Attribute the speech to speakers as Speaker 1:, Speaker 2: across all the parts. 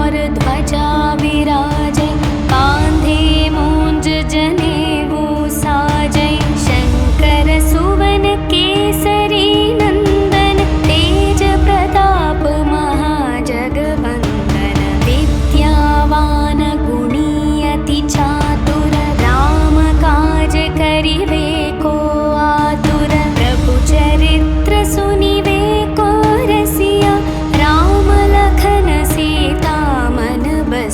Speaker 1: और ध्वजा विराजै, कांधे मूंज जनेऊ साजै। शंकर सुवन केसरी नंदन, तेज प्रताप महाजगवंदन। विद्यावान गुणी अति चातुर, राम काज करिवे को आतुर। प्रभु चरित्र सुनिवे को रसिया, राम लखन सीता मन बसिया।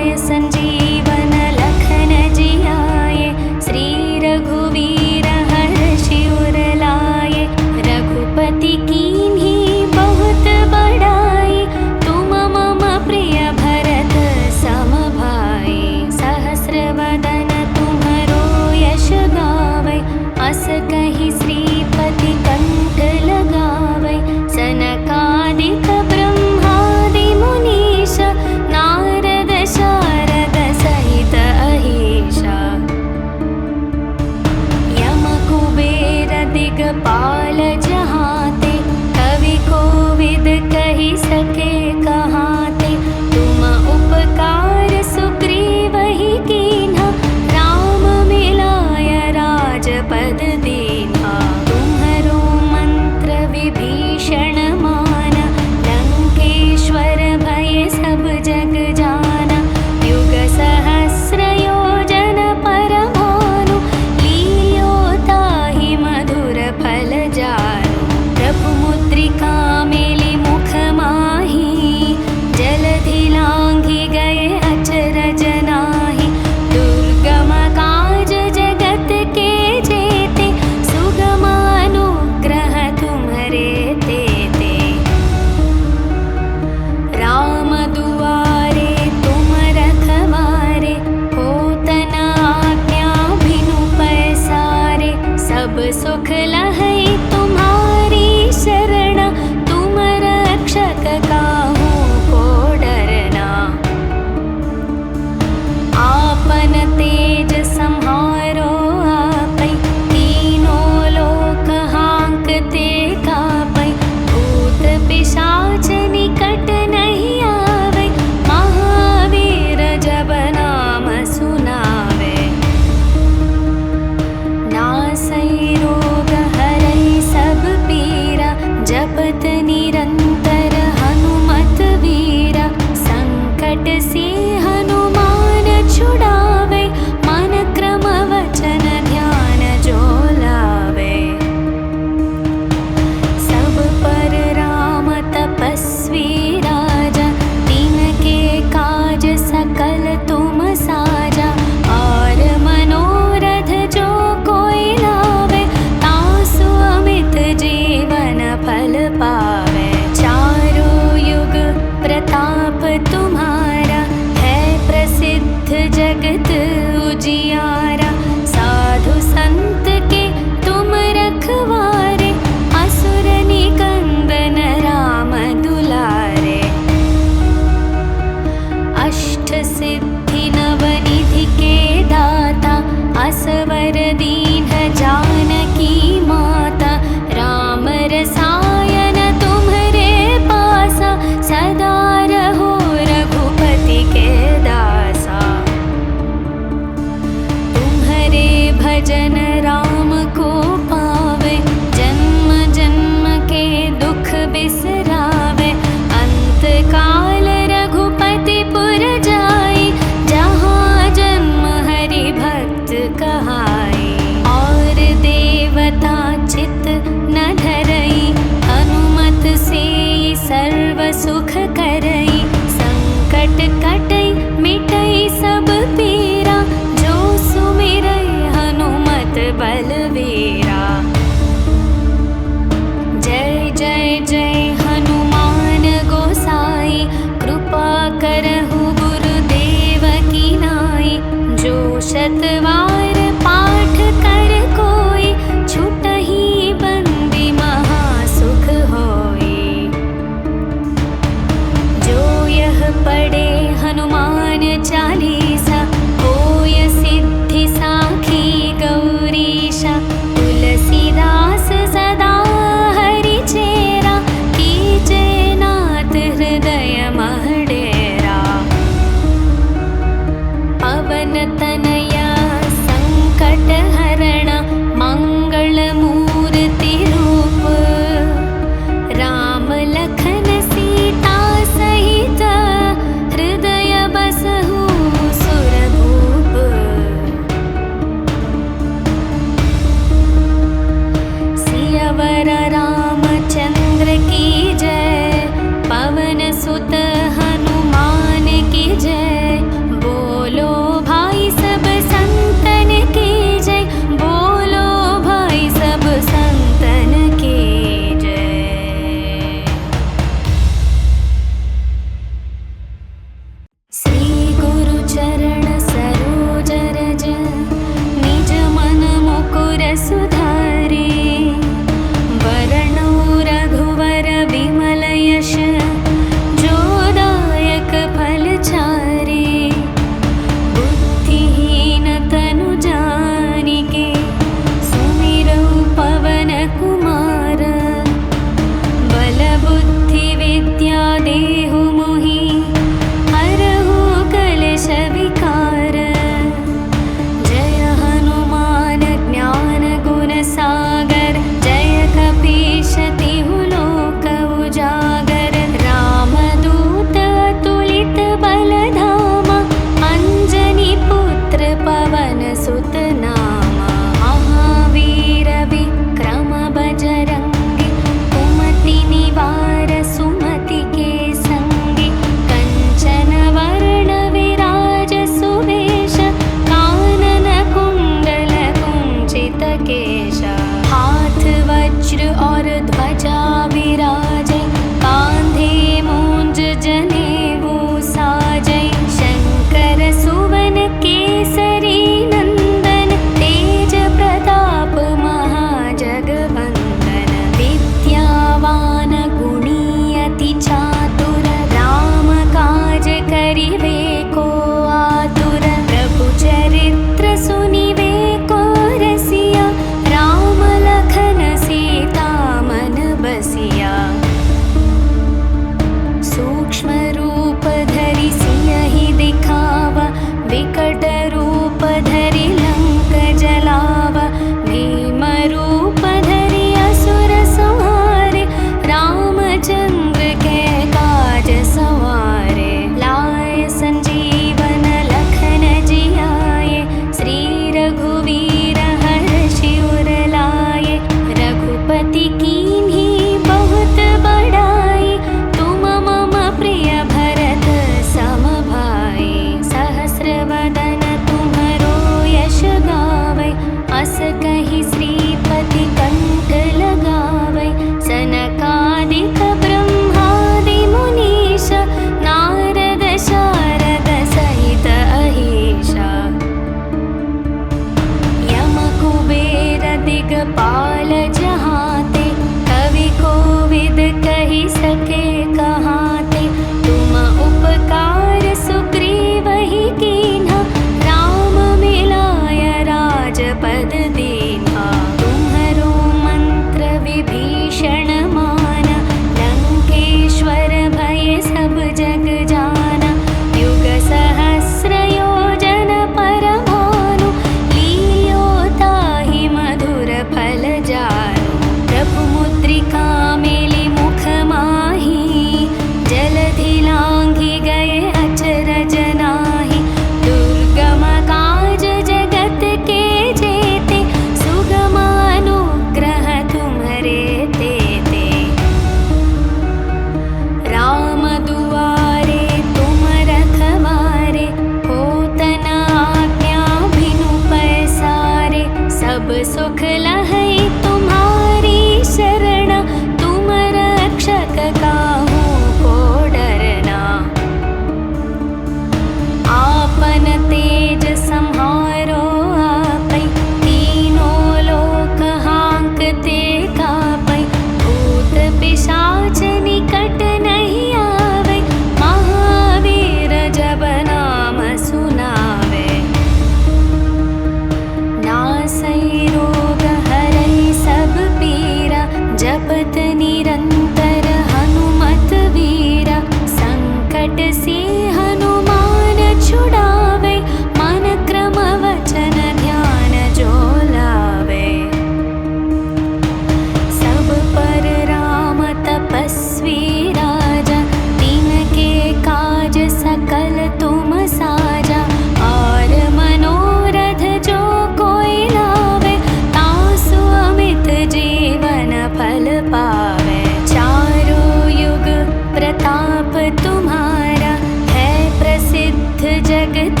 Speaker 1: जगत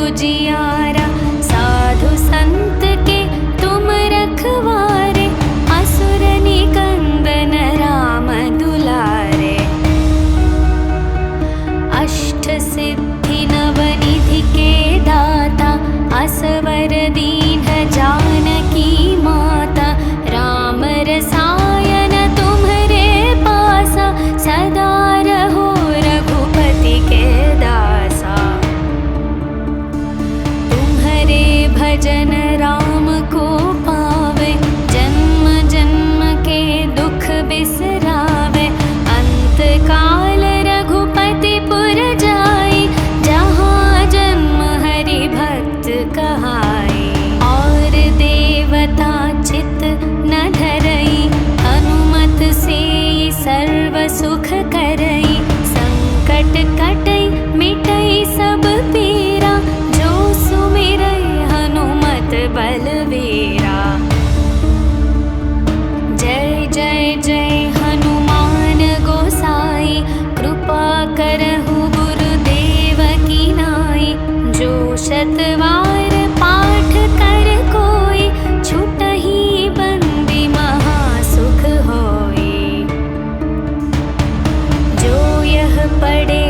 Speaker 1: उजियारा। साधु संत के तुम रखवारे, असुर निकंदन राम दुलारे। अष्ट सिद्धि नवनिधि के दाता, असवर दीन जानकी माता। राम रसायन तुम्हरे पासा, सदा रहो रघुपति के दासा। तुम्हरे भजन राम को पावे, जन्म जन्म के दुख बिसरावे। अंत काल रघुपति पुर जाई, जहाँ जन्म हरि भक्त कहाई। और देवता चित न धरई, हनुमत से सर्व सुख करई। संकट कटई मिटई सब पीरा, जो सुमिरई हनुमत बलवीरा। जय जय जय हनुमान गोसाई, कृपा करहु गुरुदेव की नाई। जो शतवार पाठ कर कोई, छुटहि बंदी महासुख होई। जो यह पढ़े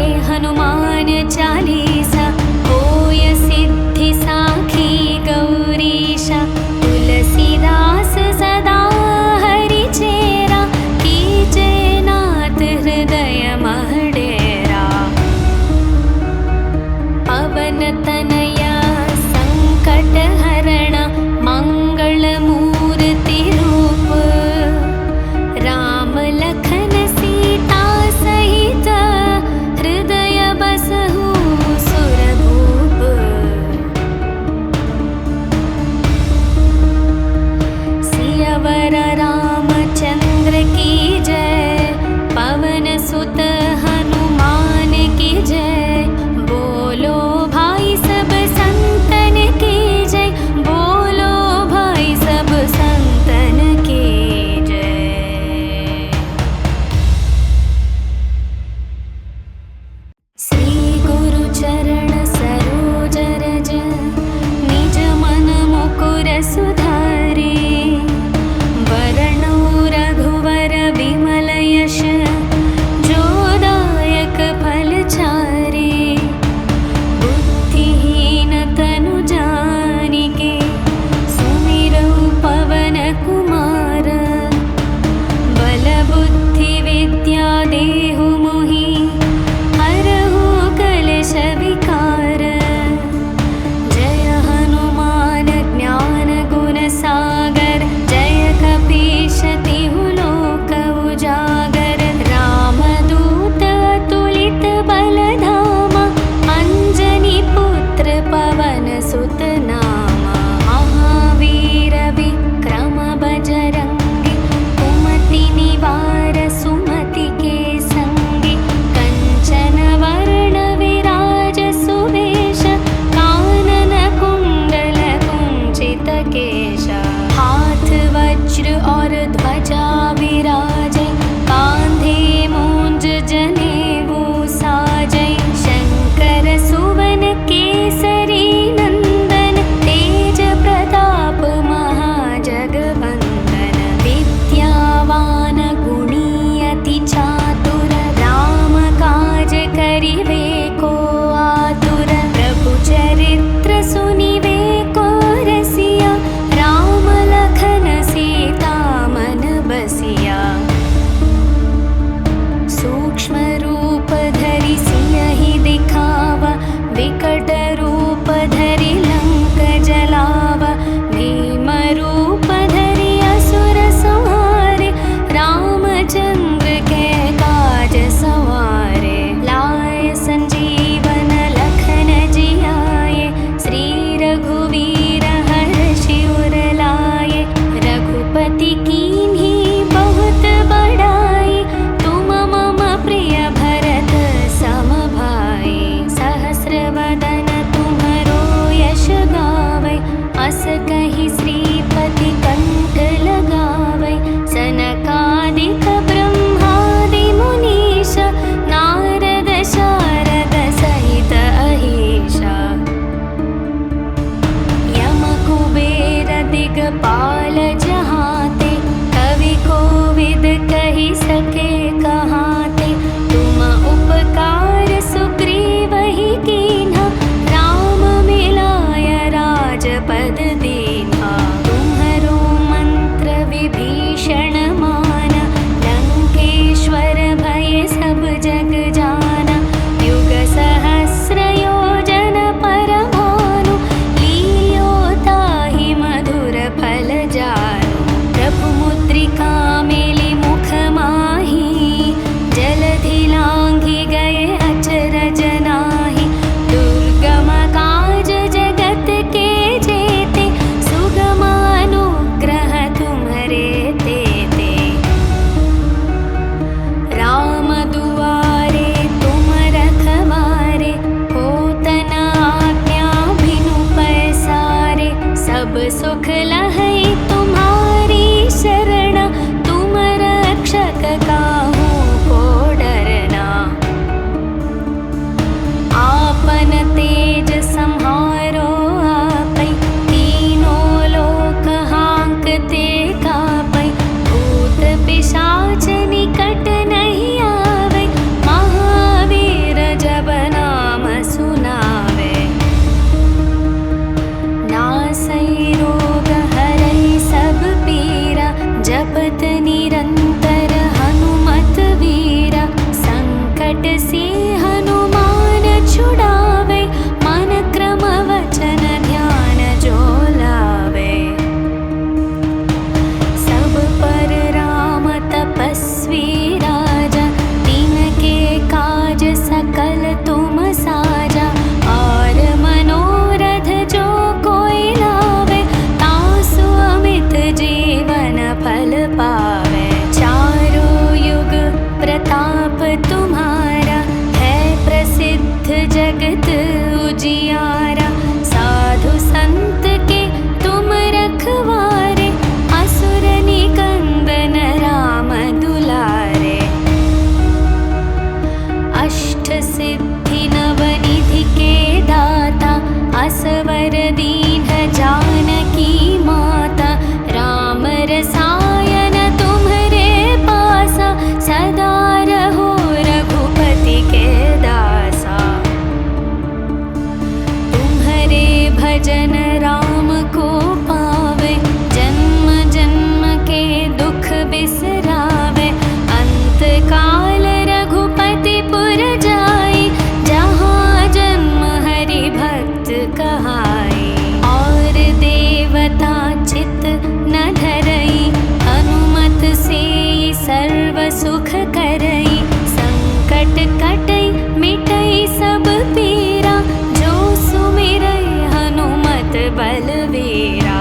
Speaker 1: सुख करई, संकट कटई मिटई सब पीरा, जो सुमिरै हनुमत बलवीरा।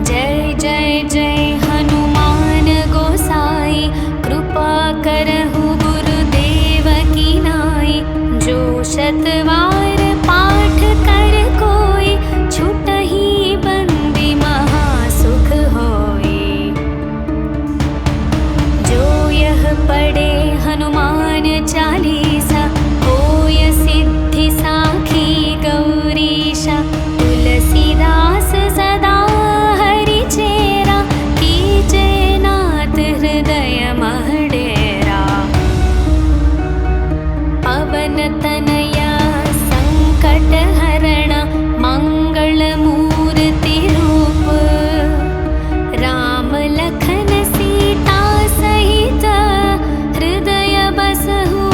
Speaker 1: जय जय जय हनुमान गोसाई, कृपा करहु गुरुदेव की नाई। जो शतवार पाठ कर कोई, छुटहि बंदी महासुख होई। जो यह पढ़े हनुमान चालीसा, होय सिद्धि साखी गौरीशा। तुलसीदास सदा हरि चेरा, कीजे नाथ हृदय मह डेरा। पवन तनया संकट हरण, मंगल मूर्ति रूप। राम लखन सीता सहित, हृदय बसहु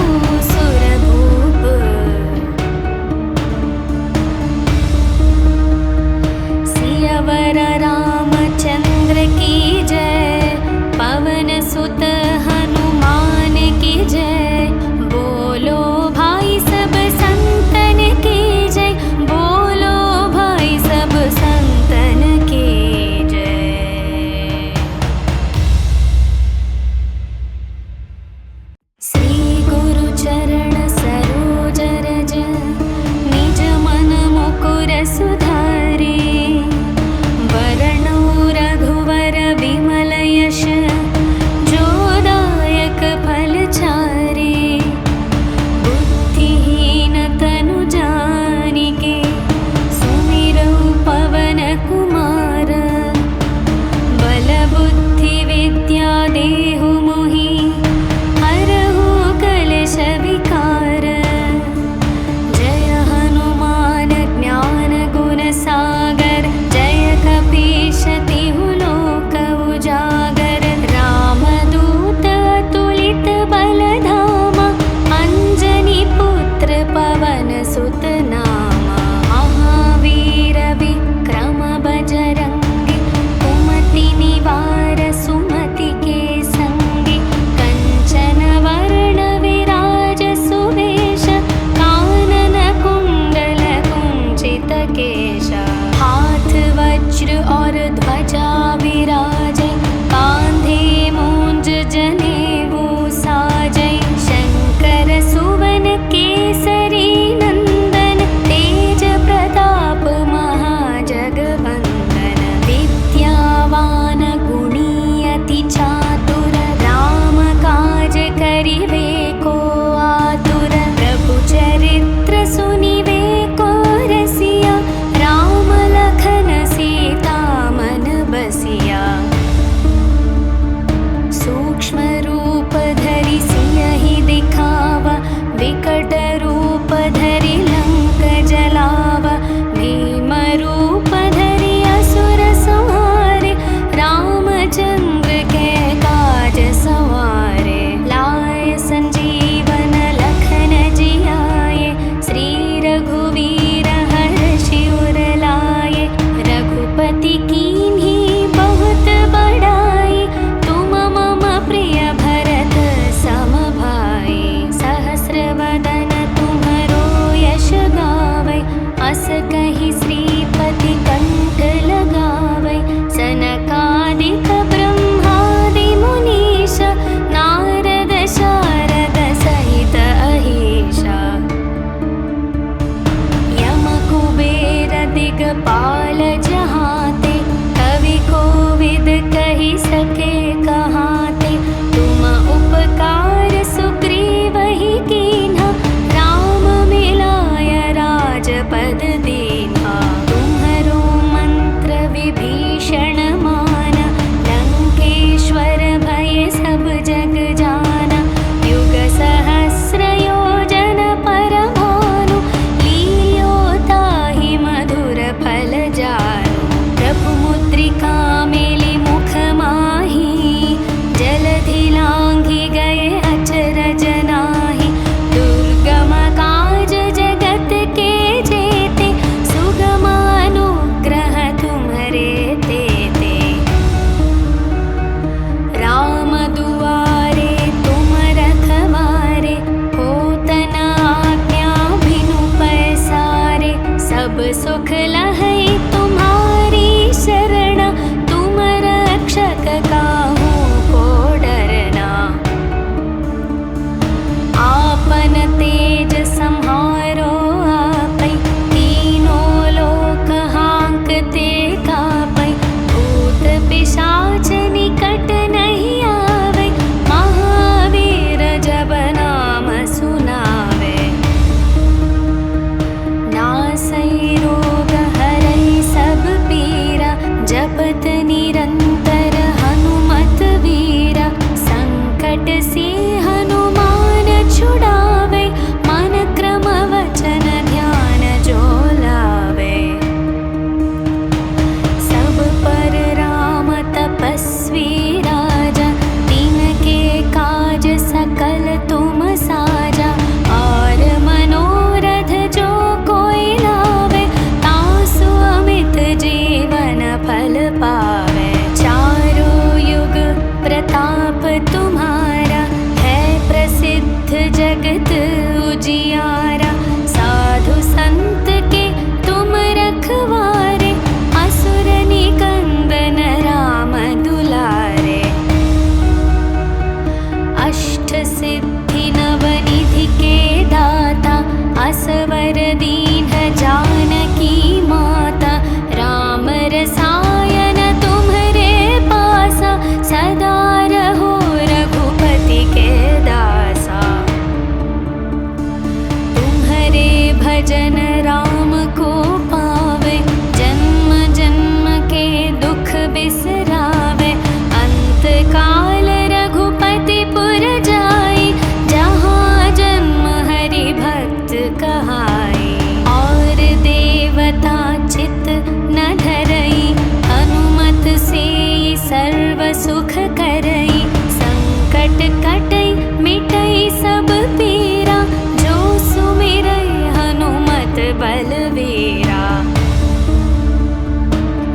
Speaker 1: हरई, संकट कटई मिटई सब पीरा, जो सुमिरै हनुमत बलवीरा।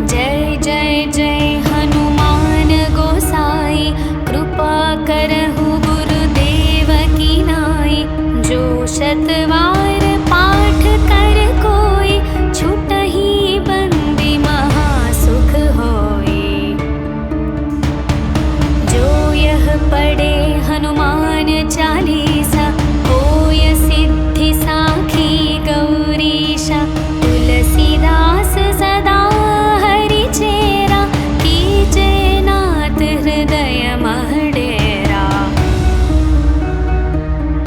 Speaker 1: जय जय जय हनुमान गोसाई, कृपा करहु गुरुदेव की नाई। जो शतवार पाठ कर कोई, छुटहि बंदी महासुख होई। जो यह पढ़े हनुमान चालीसा, होय सिद्धि साखी गौरीशा। तुलसीदास सदा हरि चेरा, कीजे नाथ हृदय मह डेरा।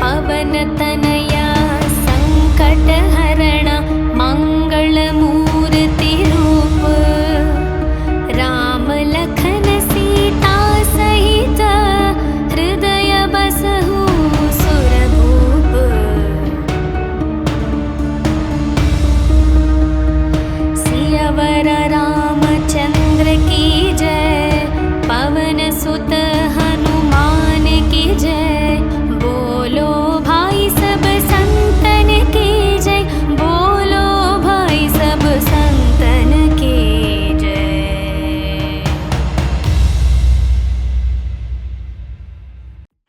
Speaker 1: पवन तनया संकट हरण, मंगल मूर्ति रूप। राम लखन सीता सहित, हृदय बसहु सुरभूप। सियावर रामचंद्र की जय, पवन सुत हनुमान की जय। बोलो भाई सब संतन की जय, बोलो भाई सब संतन की जय।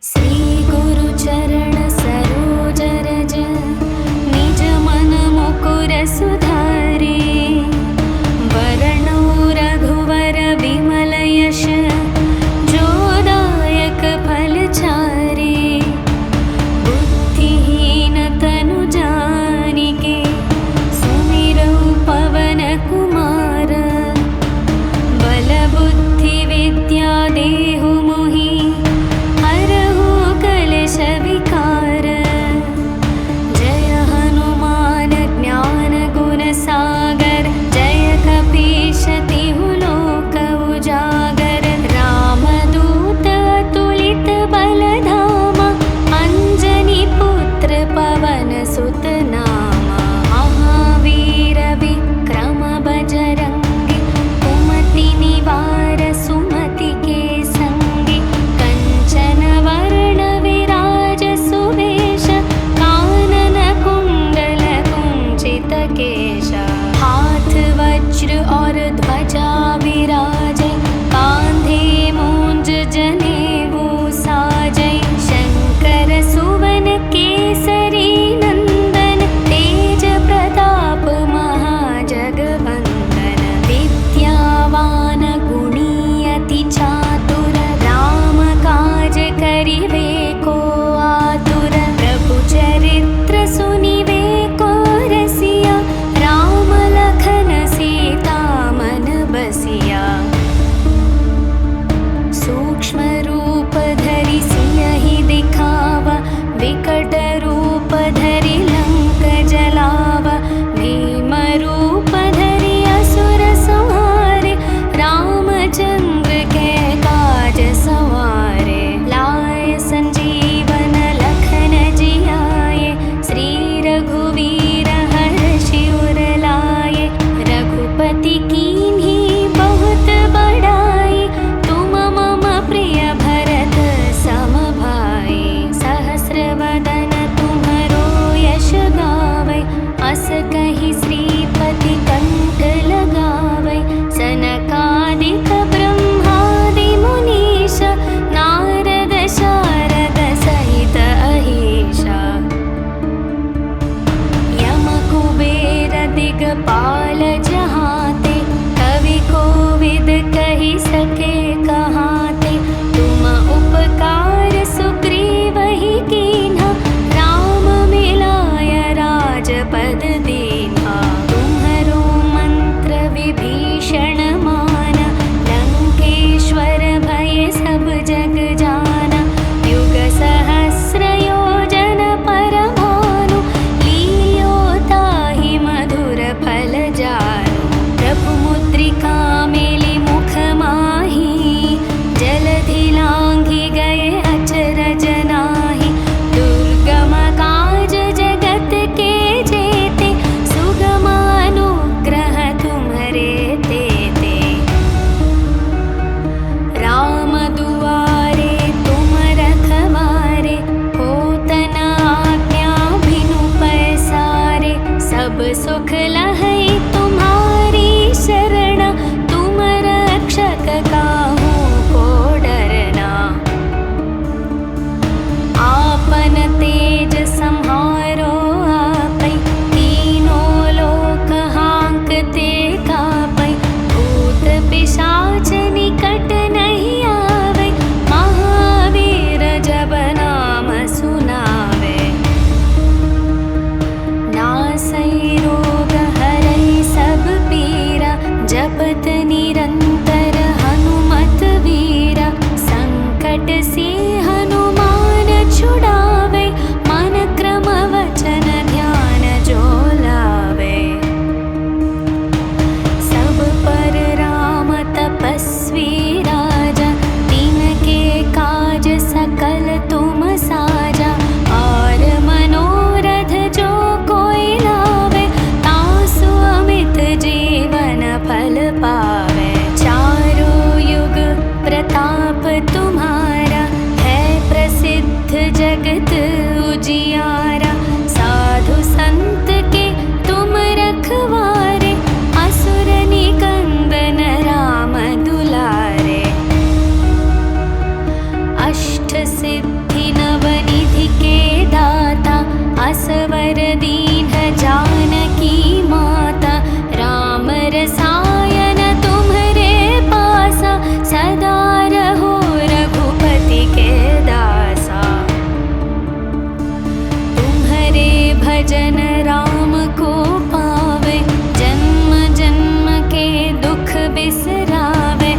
Speaker 1: श्री गुरु चरण सरोज रज, निज मन मुकुर सुधारे। वरणो रघुवर विमल यश, जो दायक फल चारे। बुद्धिहीन तनु जानिके, सुमिरौ पवन कुमार। बल बुद्धि विद्या देहु मोहि, हरहु कलेश विकार। जय हनुमान ज्ञान गुण सागर, जय कपीश तिहु लोक उजागर। रामदूत अतुलित बल धामा, अंजनी पुत्र पवन सुत नामा। महावीर विक्रम बजरंगी, कुमति निवार सुमति के संगी। कंचन वर्ण विराज सुवेश, कानन कुंडल कुंचित केश। हाथ वज्र और ध्वजा विराजे, कांधे मूंज जनेऊ साजै। शंकर सुवन केसरी नंदन, तेज प्रताप महाजगवंदन। विद्यावान गुणी अति चातुर, राम काज करिवे को आतुर। प्रभु चरित्र सुनिवे को रसिया, राम लखन सीता मन बसिया। सूक्ष्म रूप धरि सियहि दिखावा, विकट रूप धरि लंक जलावा। भीम रूप धरि असुर संहारे, रामचंद्र के काज सवारे। लाए संजीवन लखन जियाए, श्री रघुवीर हर्षि उर लाए। रघुपति कीन्ही बहुत बड़ाई, तुम मम प्रिय भरत सम भाई। सहस्र वदन तुम्हरो यश गावै, अस कहि श्रीपति कंठ लगावै। सनकादिक ब्रह्मादि मुनीश, नारद शारद सहित अहीशा। यम कुबेर दिगपाल जहाते, कवि कोविद कहि सके कहाते। तुम उपकार सुग्रीवहि कीन्हा, राम मिलाय राजपद दीन्हा। तुम्हरो मंत्र विभीषण माना, लंकेश्वर भय सब जग जाना। युग सहस्र योजन पर भानु, लील्यो ताहि मधुर फल जानु। प्रभु मुद्रिका मेलि मुख माहि, जलधि लांघि गए अचरज नाही। दुर्गम काज जगत के जेते, सुगम अनुग्रह तुम्हरे तेते। राम दुआ जगत उजियारा। साधु संत के तुम रखवारे, असुर निकंदन राम दुलारे। अष्ट सिद्धि नवनिधि के दाता, असवर दीन जानकी माता। राम रसायन तुम्हरे पासा, सदा रहो रघुपति के दासा। तुम्हरे भजन राम को पावे, जन्म जन्म के दुख बिसरावे।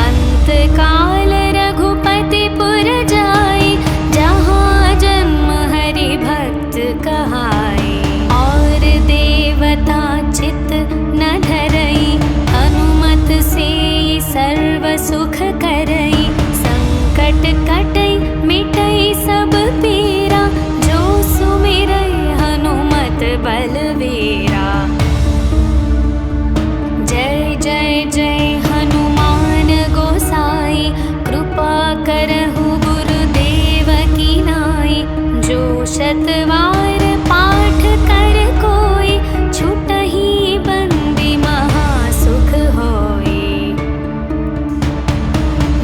Speaker 1: अंत काल रघुपति पुर जाई, जहाँ जन्म हरि भक्त कहाई। और देवता चित न धरई, हनुमत से सर्व सुख करई। संकट कटई मिटई सब पीरा, जो सुमिरई हनुमत बलवीरा। जय जय जय हनुमान गोसाई, कृपा करहु गुरुदेव की नाई। जो शतवार पाठ कर कोई, छुटहि बंदी महासुख होई।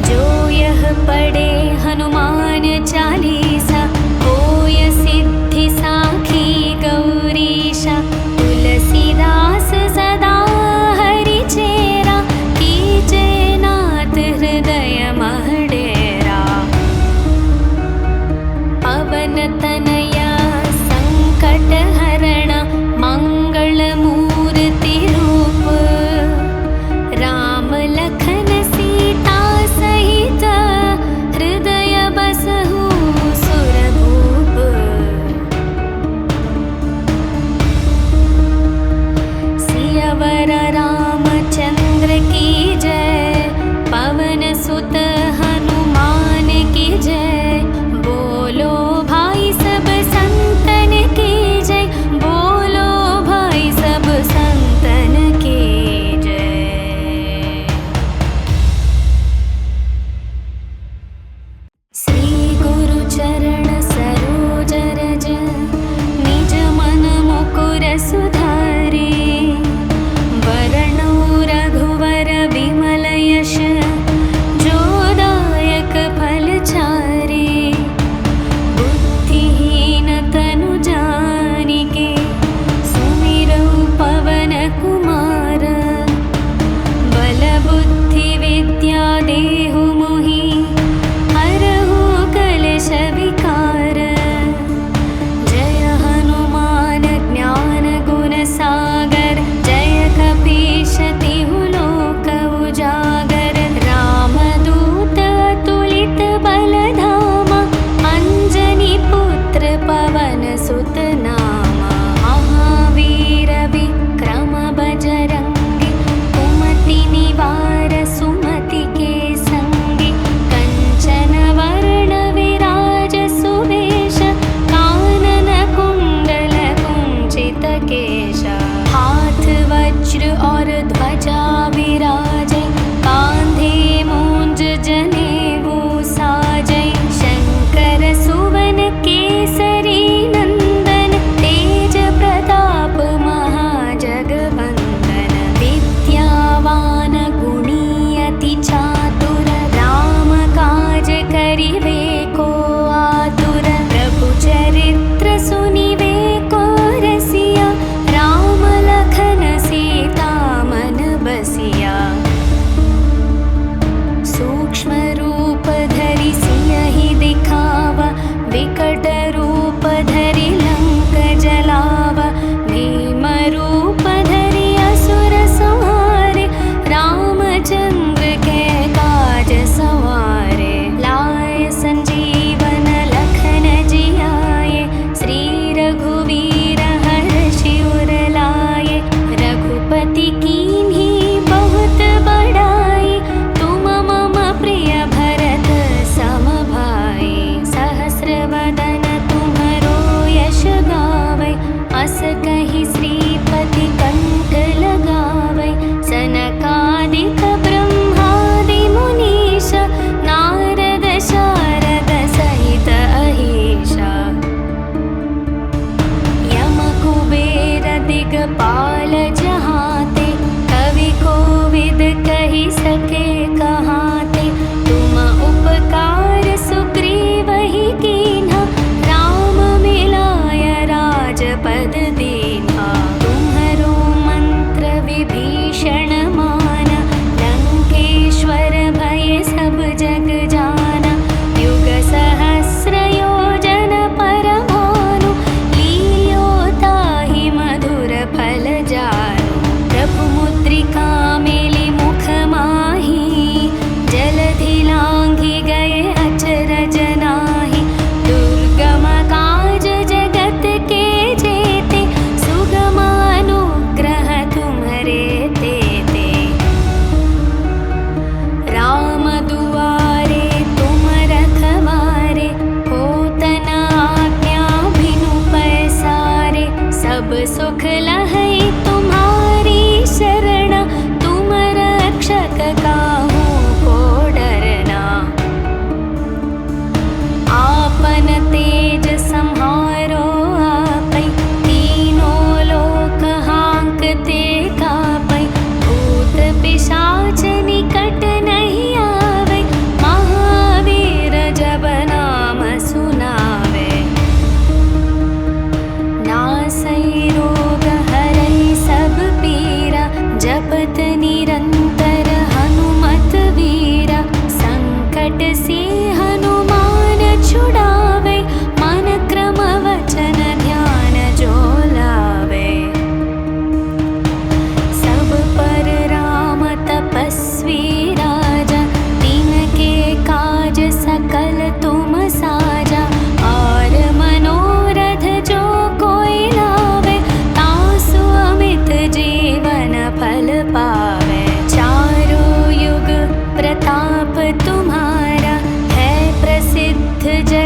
Speaker 1: जो यह पढ़े हनुमान चालीसा, होय सिद्धि साखी गौरीशा। तुलसीदास सदा हरि चेरा, कीजे नाथ हृदय मह डेरा। पवन तनया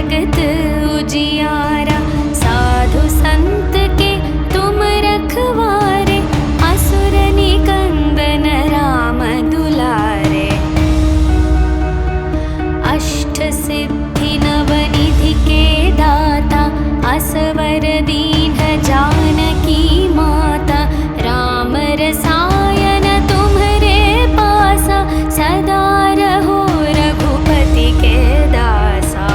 Speaker 1: जगत उजियारा। साधु संत के तुम रखवारे, असुर निकंदन राम दुलारे। अष्ट सिद्धि नवनिधि के दाता, असवर दीन जानकी माता। राम रसायन तुम्हरे पासा, सदा रहो रघुपति के दासा।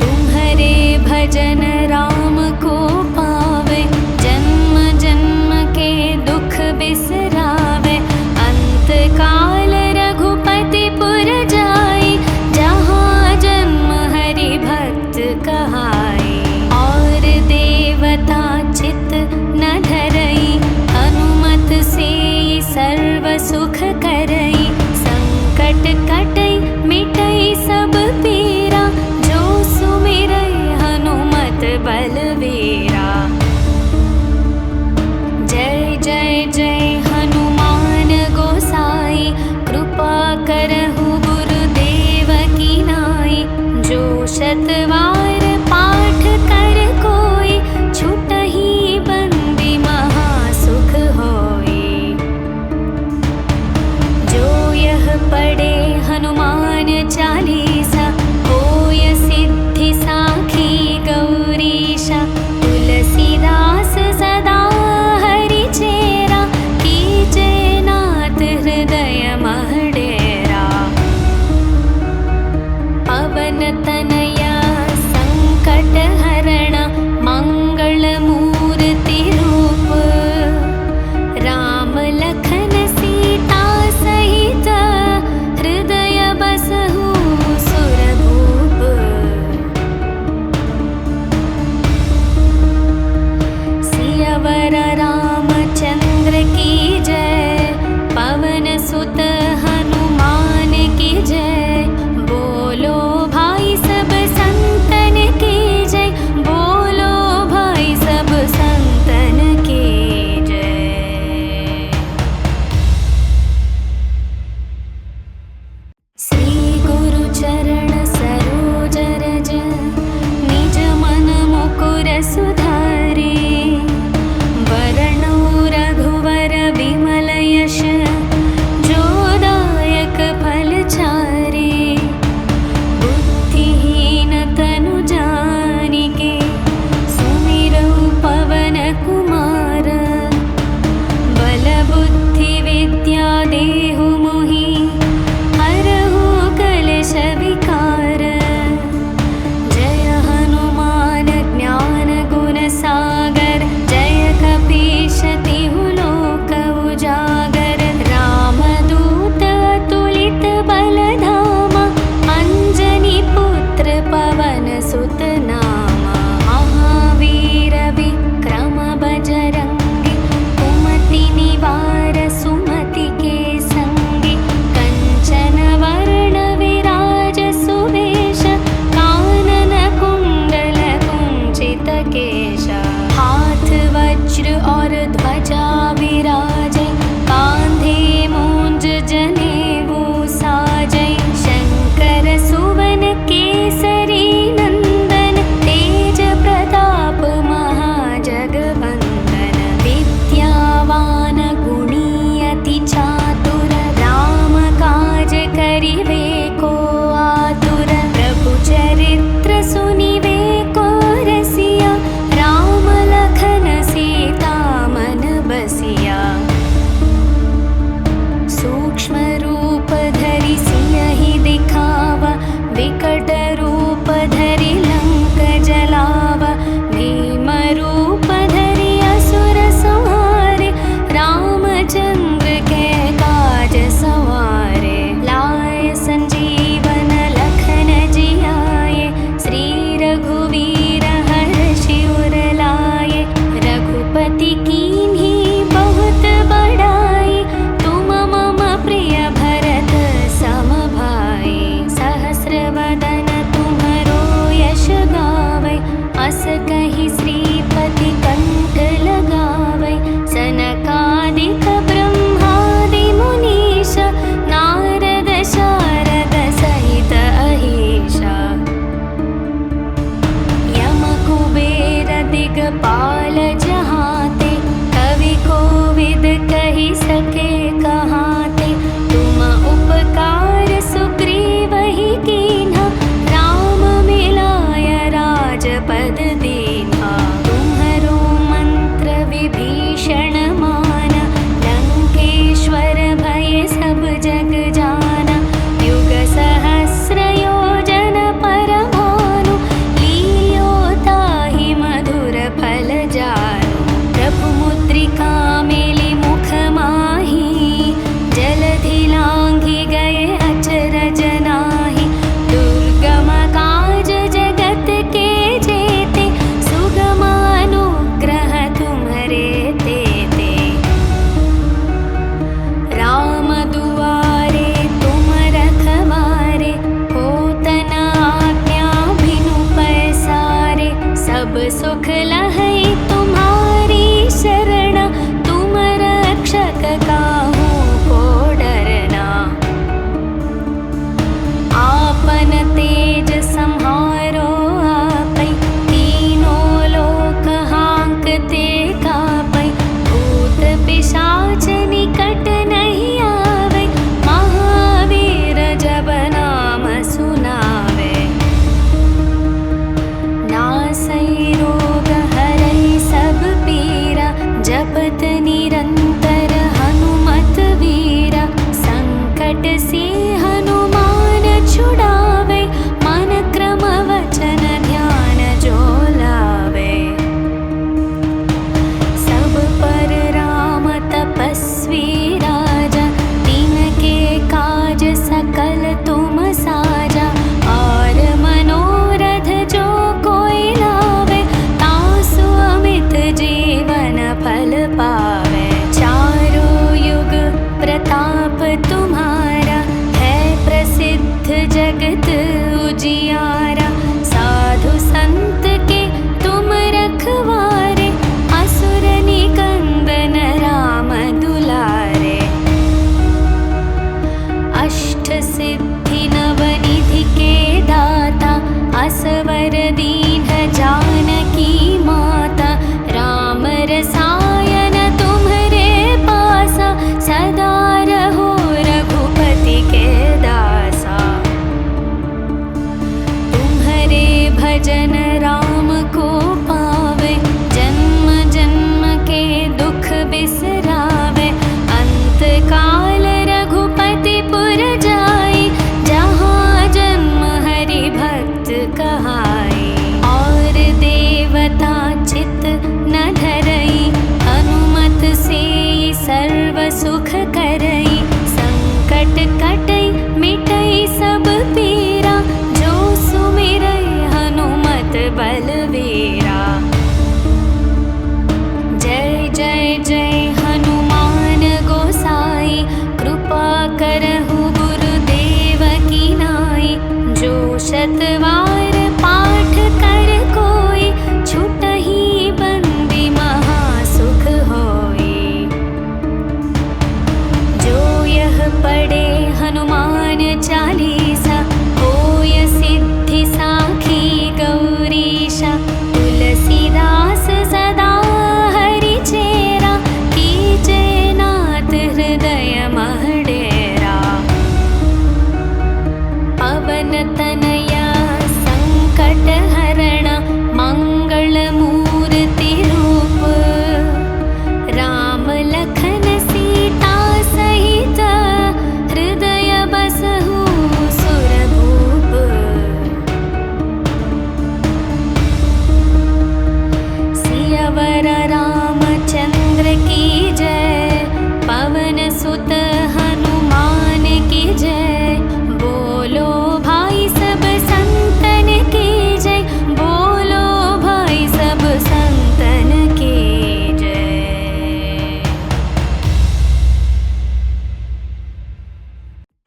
Speaker 1: तुम्हरे भजन राम को पावे, जन्म जन्म के दुख बिसरावे। अंत काल रघुपति पुर जाई, जगत उजियारा। साधु संत के तुम रखवारे, असुर निकंदन राम दुलारे। अष्ट सिद्धि नवनिधि के दाता, असवर दीन जानकी माता। राम रसायन तुम्हरे पासा, सदा रहो रघुपति के दासा। तुम्हरे भजन राम को पावे, जन्म जन्म के दुख बिसरावे। अंत काल रघुपति पुर जाई, जहाँ जन्म हरि भक्त कहाई। और देवता चित न धरई, हनुमत से सर्व सुख करई। संकट कटई मिटई सब पीरा, जो सुमिरई हनुमत बलवीरा। जय जय जय हनुमान गोसाई, कृपा करहु गुरुदेव की नाई। जो शतवार पाठ कर कोई, छुटहि बंदी महासुख होई। जो यह पढ़े हनुमान चालीसा, होय सिद्धि साखी गौरीशा। तुलसीदास सदा हरि चेरा, कीजे नाथ हृदय मह डेरा। पवन तनया संकट हरण, मंगल मूर्ति रूप। राम लखन सीता सहित, हृदय बसहु सुरभूप। सियावर रामचंद्र की जय, पवन सुत हनुमान की जय। बोलो भाई सब संतन की जय, बोलो भाई सब संतन की जय।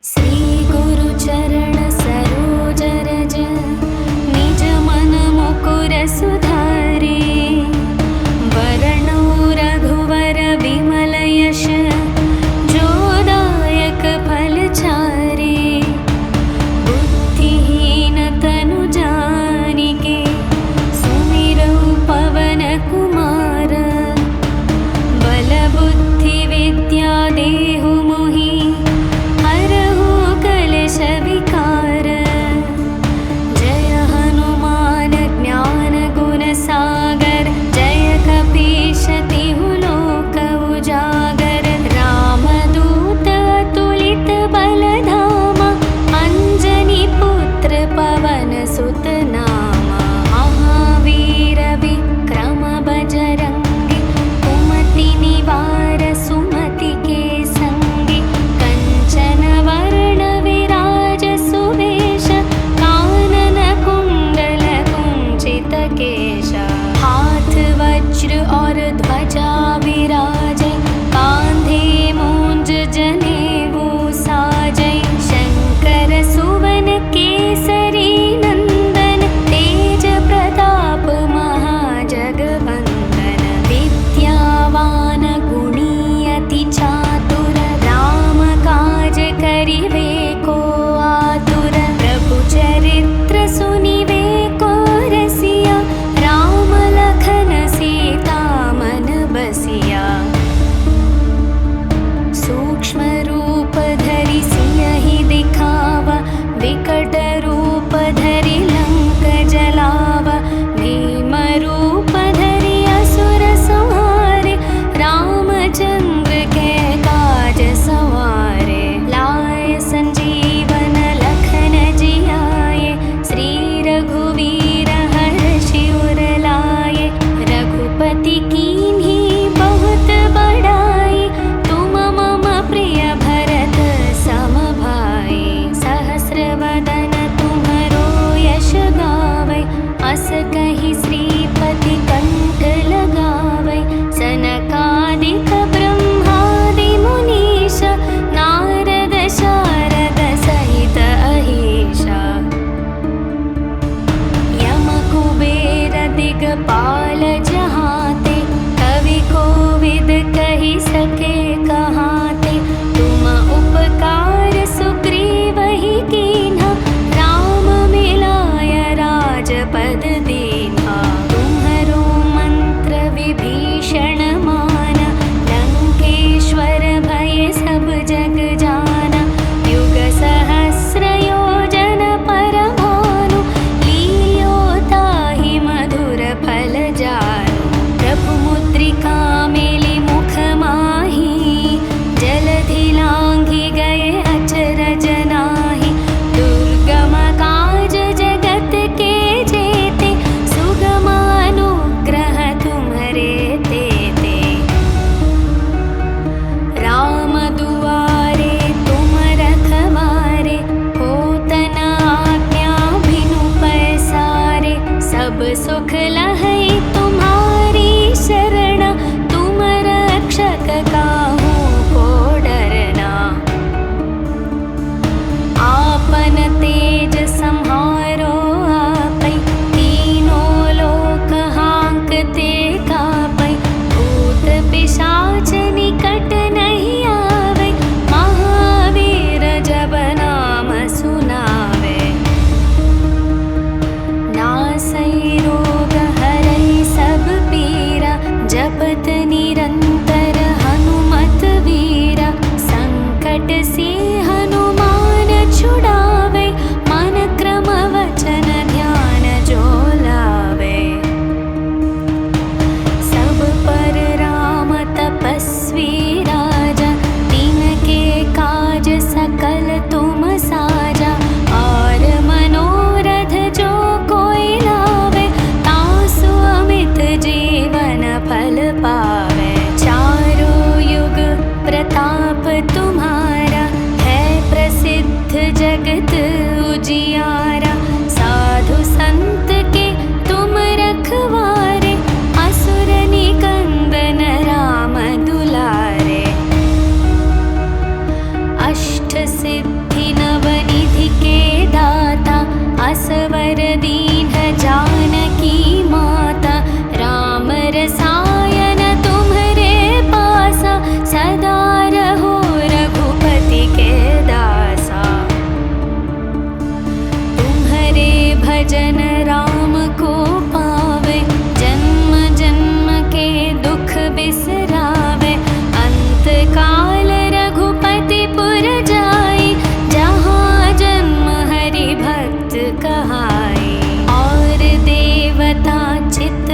Speaker 1: श्री गुरु चरण सरोज रज, निज मन मुकुर सुधारे। वरणो रघुवर विमल यश, जो दायक फल चारे। बुद्धिहीन तनु जानिके, सुमिरौ पवन कुमार। बल बुद्धि विद्या देहु मोहि, हरहु कलेश विकार। जय हनुमान ज्ञान गुण सागर, जय कपीश तिहु लोक उजागर। रामदूत अतुलित बल धामा, अंजनी पुत्र पवन सुत नामा। महावीर विक्रम बजरंगी, कुमति निवार सुमति के संगी। कंचन वर्ण विराज सुवेश, कानन कुंडल कुंचित केश। हाथ वज्र और ध्वजा विराजे, कांधे मूंज जनेऊ साजे। शंकर सुवन केसरी नंदन, तेज प्रताप महाजगवंदन। विद्यावान गुणी अति चातुर, राम काज करिवे को आतुर। प्रभु चरित्र सुनिवे को रसिया, राम लखन सीता मन बसिया। सूक्ष्म रूप धरि सियहि दिखावा, विकट रूप धरि लंक जलावा। भीम रूप धरि असुर संहारे, रामचंद्र के काज सवारे। लाए संजीवन लखन जियाए, श्री रघुवीर हर्षि उर लाए। रघुपति कीन्ही बहुत बड़ाई, तुम मम प्रिय भरत सम भाई। सहस्र वदन तुम्हरो यश गावै, अस कहि श्रीपति भजन राम को पावे, जन्म जन्म के दुख बिसरावे। अंत काल रघुपति पुर जाई, जहाँ जन्म हरि भक्त कहाई। और देवता चित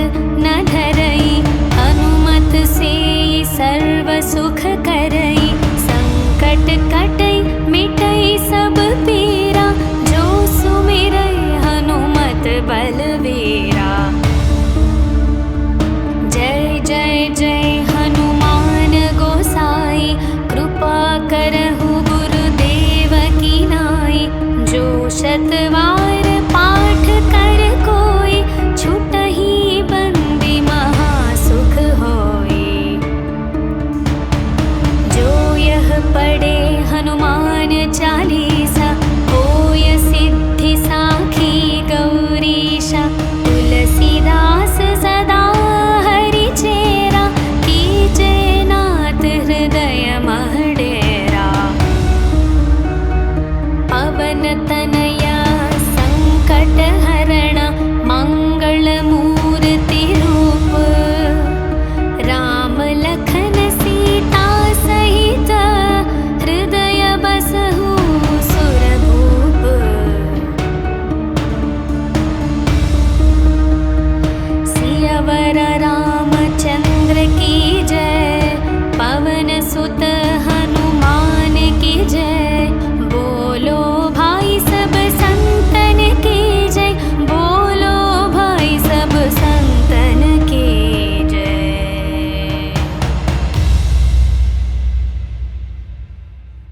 Speaker 1: न धरई, हनुमत से सर्व सुख करई। संकट कटई मिटई सब पीरा, जो सुमिरई हनुमत बलवीरा। जय जय जय हनुमान गोसाई, कृपा करहु गुरुदेव की नाई। जो शतवार पाठ कर कोई, छुटहि बंदी महासुख होई। जो यह पढ़े हनुमान चालीसा, होय सिद्धि साखी गौरीशा। तुलसीदास सदा हरि चेरा, कीजे नाथ हृदय मह डेरा। पवन तनय